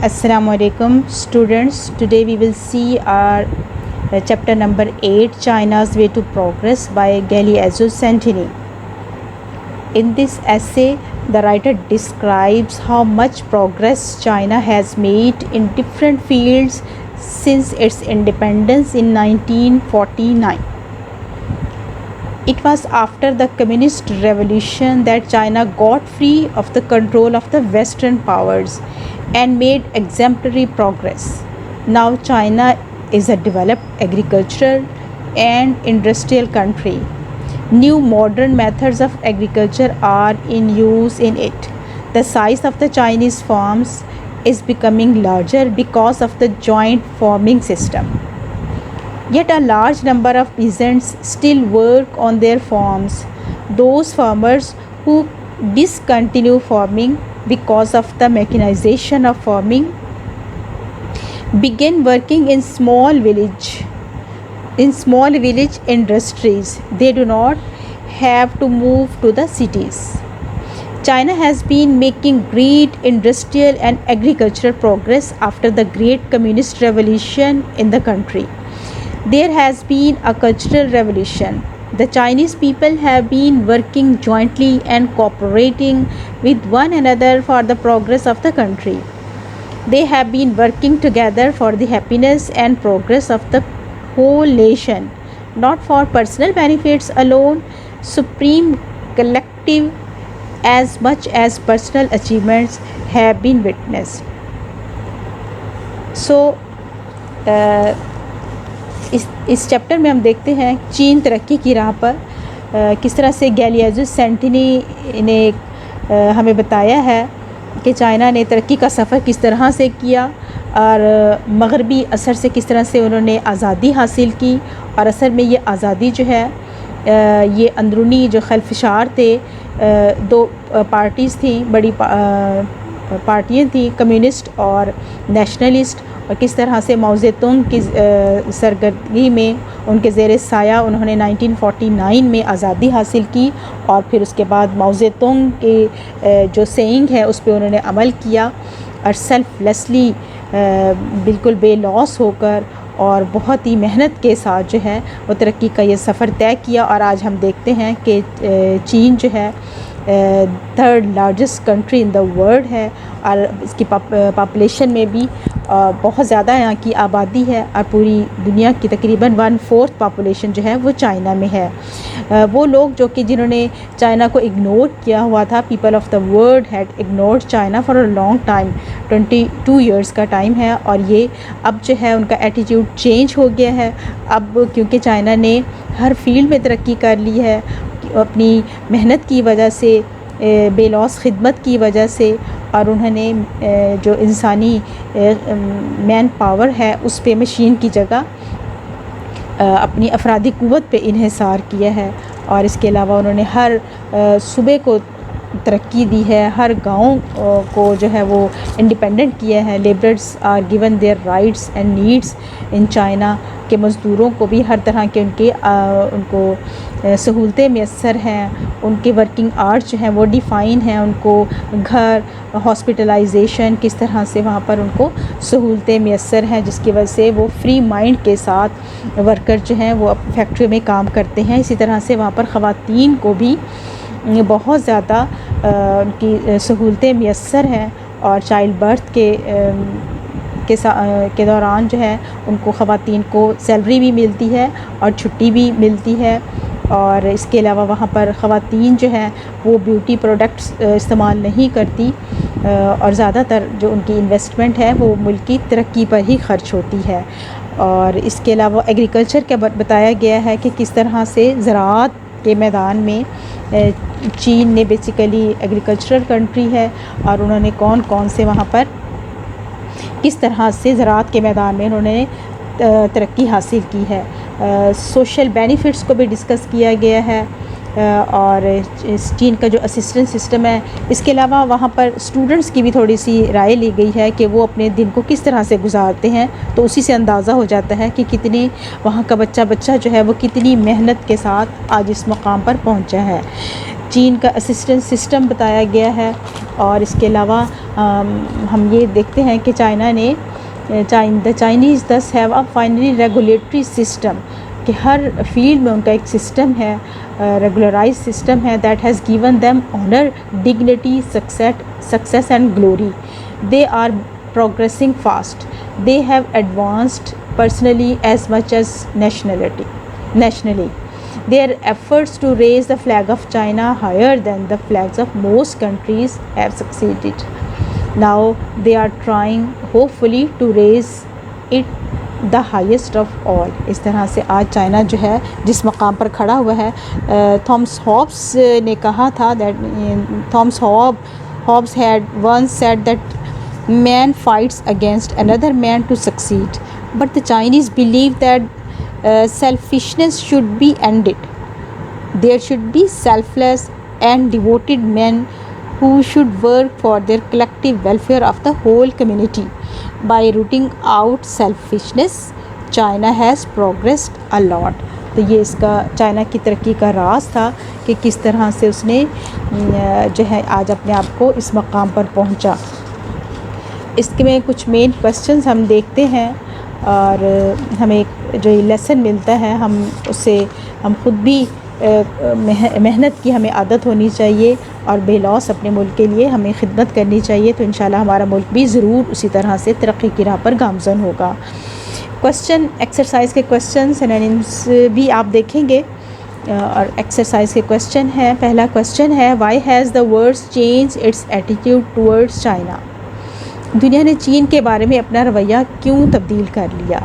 Assalamualaikum students. Today we will see our chapter number 8, China's Way to Progress by Galeazzo Santini. In this essay, the writer describes how much progress China has made in different fields since its independence in 1949. It was after the Communist Revolution that China got free of the control of the Western powers and made exemplary progress. Now China is a developed agricultural and industrial country. New modern methods of agriculture are in use in it. The size of the Chinese farms is becoming larger because of the joint farming system. Yet a large number of peasants still work on their farms. Those farmers who discontinue farming because of the mechanization of farming begin working in small village industries. They do not have to move to the cities. China has been making great industrial and agricultural progress after the great communist revolution in the country. There has been a cultural revolution. The Chinese people have been working jointly and cooperating with one another for the progress of the country. They have been working together for the happiness and progress of the whole nation, not for personal benefits alone, supreme collective as much as personal achievements have been witnessed. So, इस chapter में हम देखते हैं चीन तरक्की की राह पर किस तरह से गैलियाज़ो सेंटिनी ने हमें बताया है कि चाइना ने तरक्की का सफ़र किस तरह से किया और मगरबी असर से किस तरह से उन्होंने आज़ादी हासिल की और असल में ये आज़ादी जो है ये अंदरूनी जो खलफशार थे दो पार्टीज़ थी बड़ी पार्टियाँ थी कम्युनिस्ट और नेशनलिस्ट और किस तरह से माओ ज़ेतुंग की सरगर्मी में उनके ज़ेर साया उन्होंने 1949 में आज़ादी हासिल की और फिर उसके बाद माओ ज़ेतुंग के जो सेइंग है उस पर उन्होंने अमल किया और सेल्फलेसली बिल्कुल बेलॉस होकर और बहुत ही मेहनत के साथ जो है वो तरक्की का ये सफ़र तय किया और आज हम देखते हैं कि चीन जो है third largest country in the world है और इसकी पॉपुलेशन में भी बहुत ज़्यादा यहाँ की आबादी है और पूरी दुनिया की तकरीबन 1/4 पॉपुलेशन जो है वो चाइना में है। वो लोग जो कि जिन्होंने चाइना को इग्नोर किया हुआ था, people of the world had ignored China for a long time, 22 years का टाइम है और ये अब जो है उनका एटीट्यूड चेंज हो गया है। अब क्योंकि चाइना ने हर फील्ड में तरक्की कर ली है अपनी मेहनत की वजह से, बेलॉस खिदमत की वजह से और उन्होंने जो इंसानी मैन पावर है उस पे मशीन की जगह अपनी अफरादी क़ुव्वत पे इन्हिसार किया है और इसके अलावा उन्होंने हर सूबे को तरक्की दी है, हर गांव को जो है वो इंडिपेंडेंट किया है। Labourers are given their rights and needs in China के मज़दूरों को भी हर तरह के उनको सहूलतें मैसर हैं, उनके वर्किंग आवर्स जो हैं वो डिफ़ाइन हैं, उनको घर हॉस्पिटलाइजेशन किस तरह से वहाँ पर उनको सहूलतें मैसर हैं जिसकी वजह से वो फ्री माइंड के साथ वर्कर जो हैं वो फैक्ट्री में काम करते हैं। इसी तरह से वहाँ पर ख़वातीन को भी बहुत ज़्यादा उनकी सहूलतें मैसर हैं और चाइल्ड बर्थ के दौरान जो है उनको ख़वातीन को सैलरी भी मिलती है और छुट्टी भी मिलती है और इसके अलावा वहाँ पर ख़वातीन जो है वो ब्यूटी प्रोडक्ट्स इस्तेमाल नहीं करती और ज़्यादातर जो उनकी इन्वेस्टमेंट है वो मुल्क की तरक्की पर ही ख़र्च होती है। और इसके अलावा एग्रीकल्चर का बताया गया है कि किस तरह से ज़राअत के मैदान में चीन ने बेसिकली एग्रीकल्चरल कंट्री है और उन्होंने कौन कौन से वहाँ पर किस तरह से ज़राअत के मैदान में उन्होंने तरक्की हासिल की है। सोशल बेनिफिट्स को भी डिस्कस किया गया है और चीन का जो असिस्टेंट सिस्टम है, इसके अलावा वहाँ पर स्टूडेंट्स की भी थोड़ी सी राय ली गई है कि वो अपने दिन को किस तरह से गुजारते हैं, तो उसी से अंदाज़ा हो जाता है कि कितने वहाँ का बच्चा जो है वो कितनी मेहनत के साथ आज इस मकाम पर पहुँचा है। चीन का असिस्टेंस सिस्टम बताया गया है। और इसके अलावा हम ये देखते हैं कि चाइना ने the Chinese does have a finally regulatory system, कि हर फील्ड में उनका एक सिस्टम है, रेगुलराइज सिस्टम है, that has given them honour, dignity, success and glory. They are progressing fast, they have advanced personally as much as nationally. Their efforts to raise the flag of China higher than the flags of most countries have succeeded. Now they are trying hopefully to raise it the highest of all. इस तरह से आज China जो है जिस मकाम पर खड़ा हुआ है, थॉमस हॉब्स ने कहा था that Thomas Hobbes had once said that man fights against another man to succeed, but the Chinese believe that selfishness should be ended. There should be selfless and devoted men who should work for their collective welfare of the whole community. By rooting out selfishness, China has progressed a lot. तो ये इसका China की तरक्की का राज था कि किस तरह से उसने जो है आज अपने आप को इस मकाम पर पहुंचा। इसके में कुछ मेन क्वेश्चंस हम देखते हैं और हमें एक जो लेसन मिलता है हम उससे हम खुद भी मेहनत की हमें आदत होनी चाहिए और बेलौस अपने मुल्क के लिए हमें खिदमत करनी चाहिए, तो इंशाल्लाह हमारा मुल्क भी ज़रूर उसी तरह से तरक्की की राह पर गामज़न होगा। क्वेश्चन एक्सरसाइज के क्वेश्चन सिनोनिम्स भी आप देखेंगे और एक्सरसाइज के क्वेश्चन है। पहला क्वेश्चन है, why has the world change its attitude towards China. दुनिया ने चीन के बारे में अपना रवैया क्यों तब्दील कर लिया?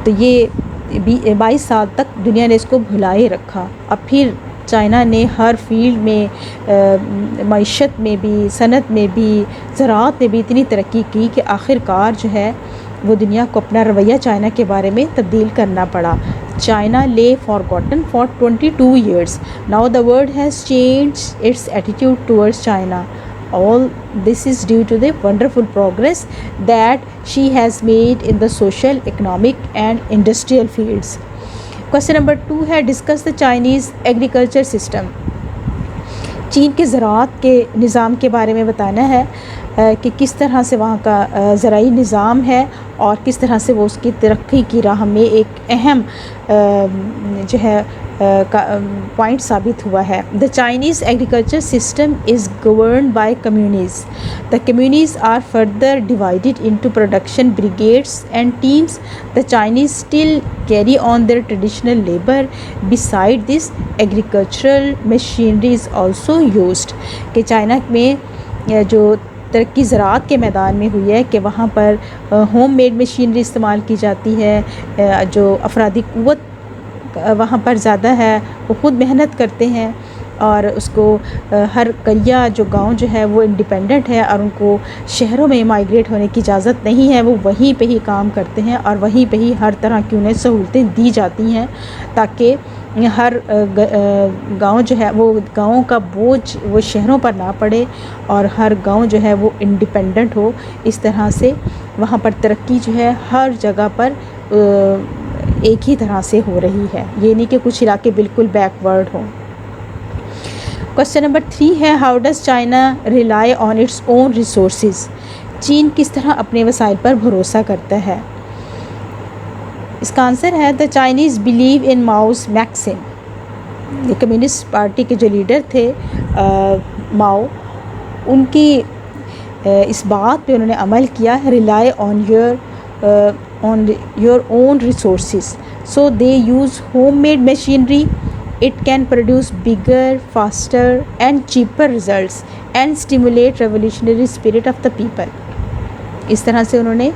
तो ये 22 साल तक दुनिया ने इसको भुलाए रखा। अब फिर चाइना ने हर फील्ड में मईशत में भी, सनत में भी, ज़राअत में भी इतनी तरक्की की कि आखिरकार जो है वो दुनिया को अपना रवैया चाइना के बारे में तब्दील करना पड़ा। चाइना ले forgotten for 22 years. Now the world has changed its attitude towards China. All this is due to the wonderful progress that she has made in the social, economic and industrial fields. Question number 2 है, discuss the Chinese agriculture system. चीन के ज़राअत के निज़ाम के बारे में बताना है कि किस तरह से वहाँ का ज़राई निज़ाम है और किस तरह से वो उसकी तरक्की की राह में एक अहम जो है पॉइंट साबित हुआ है। The Chinese agriculture system is governed by communes. The communes are further divided into production brigades and teams. The Chinese still carry on their traditional labour. Beside this agricultural machinery is also used. कि China में जो तरक्की ज़राअत के मैदान में हुई है कि वहाँ पर होम मेड मशीनरी इस्तेमाल की जाती है, जो अफरादी क़ुव्वत वहाँ पर ज़्यादा है, वो ख़ुद मेहनत करते हैं और उसको हर करिया जो गांव जो है वो इंडिपेंडेंट है और उनको शहरों में माइग्रेट होने की इजाज़त नहीं है, वो वहीं पे ही काम करते हैं और वहीं पे ही हर तरह की उन्हें सहूलतें दी जाती हैं ताकि हर गांव जो है वो गाँव का बोझ वो शहरों पर ना पड़े और हर गांव जो है वो इंडिपेंडेंट हो। इस तरह से वहाँ पर तरक्की जो है हर जगह पर एक ही तरह से हो रही है, ये नहीं कि कुछ इलाके बिल्कुल बैकवर्ड हों। क्वेश्चन नंबर 3 है, how does China rely on its own resources. चीन किस तरह अपने वसाइल पर भरोसा करता है? इसका आंसर है, the Chinese believe in Mao's maxim. Communist party के जो लीडर थे माओ, उनकी इस बात पे उन्होंने अमल किया, rely on your own resources, so they use homemade machinery. It can produce bigger, faster and cheaper results and stimulate revolutionary spirit of the people. इस तरह से उन्होंने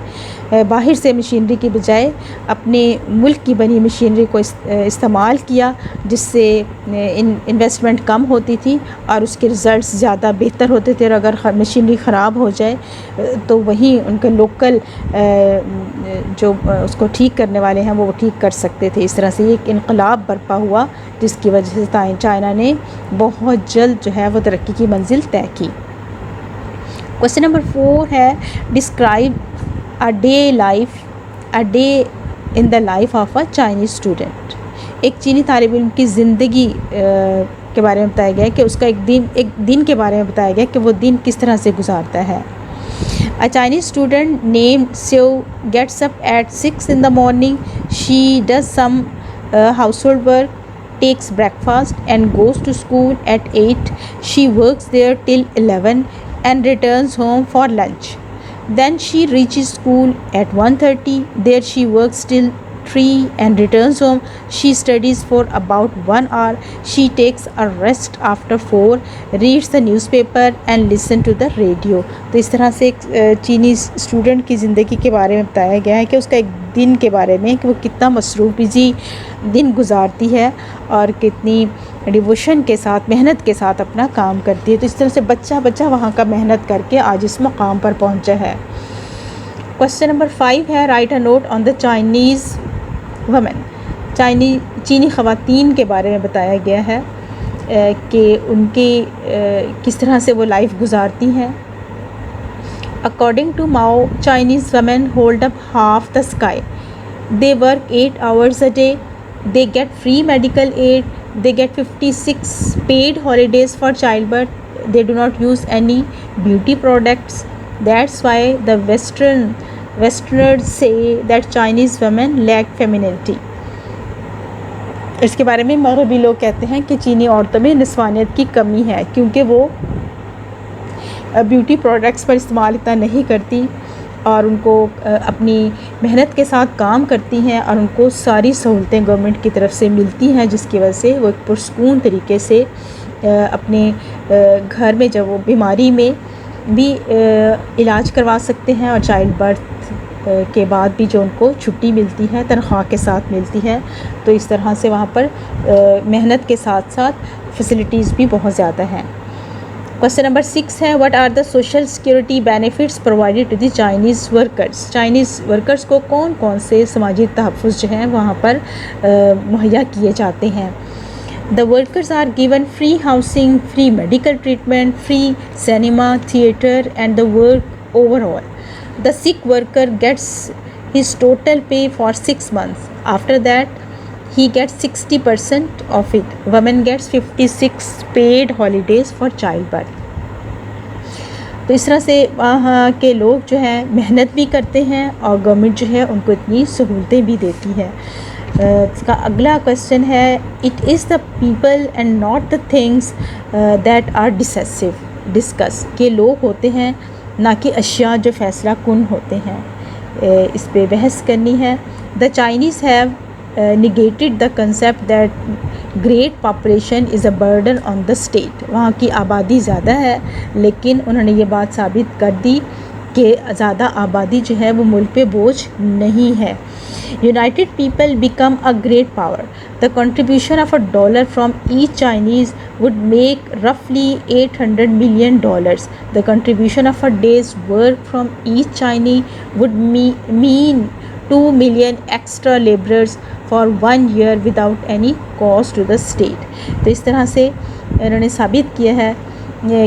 बाहर से मशीनरी की बजाय अपने मुल्क की बनी मशीनरी को इस्तेमाल किया, जिससे इन्वेस्टमेंट कम होती थी और उसके रिज़ल्ट्स ज़्यादा बेहतर होते थे। और अगर मशीनरी ख़राब हो जाए तो वहीं उनके लोकल जो उसको ठीक करने वाले हैं वो ठीक कर सकते थे। इस तरह से एक इनकलाब बर्पा हुआ जिसकी वजह से चाइना ने बहुत जल्द जो है वो तरक्की की मंजिल तय की। क्वेश्चन नंबर 4 है, describe a day in the life of a Chinese student. एक चीनी तालिब इल्म की ज़िंदगी के बारे में बताया गया है कि उसका एक दिन के बारे में बताया गया कि वो दिन किस तरह से गुजारता है। A Chinese student named Xiao gets up at 6 in the morning. She does some household work, takes breakfast and goes to school at 8. She works there till 11 and returns home for lunch. Then she reaches school at 1:30. There she works till 3 and returns home. She studies for about 1 hour. She takes a rest after 4, reads the newspaper and listen to the radio. तो इस तरह से एक चीनी student की ज़िंदगी के बारे में बताया गया है कि उसका एक दिन के बारे में कि वो कितना मसरूफ़ बिजी दिन गुजारती है और कितनी डिवोशन के साथ, मेहनत के साथ अपना काम करती है। तो इस तरह से बच्चा वहाँ का मेहनत करके आज इस मकाम पर पहुँचा है। क्वेश्चन नंबर 5 है, right a note on the Chinese women. चीनी ख़वातीन के बारे में बताया गया है कि उनकी किस तरह से वो लाइफ गुजारती हैं। According to Mao, Chinese women hold up half the sky. They work 8 hours a day. They get free medical aid. They get 56 paid holidays for childbirth. They do not use any beauty products. That's why the Westerners say that Chinese women lack femininity. इसके बारे में मगरबी लोग कहते हैं कि चीनी औरतों में निस्वानियत की कमी है क्योंकि वो ब्यूटी प्रोडक्ट्स पर इस्तेमाल इतना नहीं करती और उनको अपनी मेहनत के साथ काम करती हैं और उनको सारी सहूलतें गवर्नमेंट की तरफ से मिलती हैं, जिसकी वजह से वो एक पुरसकून तरीके से अपने घर में जब वो बीमारी में भी इलाज करवा सकते हैं और चाइल्ड बर्थ के बाद भी जो उनको छुट्टी मिलती है तनख्वाह के साथ मिलती है। तो इस तरह से वहाँ पर मेहनत के साथ साथ फैसिलिटीज़ भी बहुत ज़्यादा हैं। क्वेश्चन नंबर 6 है, what are the social security benefits provided to the Chinese workers. Chinese workers को कौन कौन से समाजी तहफ़्फ़ुज़ जो हैं वहाँ पर मुहैया किए जाते हैं। The workers are given free housing, free medical treatment, free cinema, theatre and the work overall. The sick worker gets his total pay for 6 months. After that, he gets 60% of it. Women gets 56 paid holidays for childbirth. तो इस तरह से वहाँ के लोग जो हैं मेहनत भी करते हैं और गवर्नमेंट जो है उनको इतनी सहूलतें भी देती है। इसका अगला क्वेश्चन है, it is the people and not the things that are discuss. के लोग होते हैं ना कि अशिया जो फ़ैसला कुन होते हैं। इस पे बहस करनी है। The Chinese have negated the concept that great population is a burden on the state. वहाँ की आबादी ज़्यादा है लेकिन उन्होंने ये बात साबित कर दी कि ज़्यादा आबादी जो है वो मुल्क पे बोझ नहीं है। United people become a great power. The contribution of $1 from each Chinese would make roughly $800 million. The contribution of a day's work from each Chinese would mean 2 million extra laborers for 1 year without any cost to the state. तो इस तरह से इन्होंने साबित किया है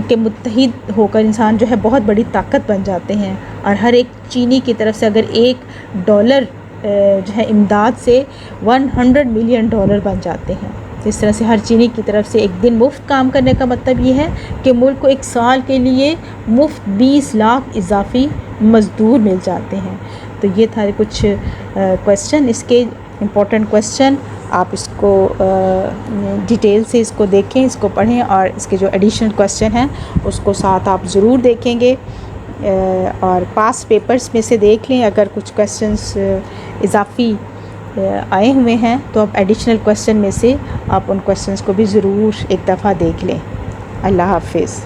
कि मुत्तहिद होकर इंसान जो है बहुत बड़ी ताकत बन जाते हैं और हर एक चीनी की तरफ से अगर $1 जो है इमदाद से $100 मिलियन बन जाते हैं। तो इस तरह से हर चीनी की तरफ से एक दिन मुफ्त काम करने का मतलब ये है कि मुल्क को एक साल के लिए मुफ्त 20 लाख इजाफी मज़दूर मिल जाते हैं। तो ये था कुछ क्वेश्चन, इसके इम्पोर्टेंट क्वेश्चन आप इसको डिटेल से इसको देखें, इसको पढ़ें और इसके जो एडिशनल क्वेश्चन हैं उसको साथ आप ज़रूर देखेंगे और पास पेपर्स में से देख लें। अगर कुछ क्वेश्चंस इजाफी आए हुए हैं तो आप एडिशनल क्वेश्चन में से आप उन क्वेश्चंस को भी ज़रूर एक दफ़ा देख लें। अल्लाह हाफ़िज़।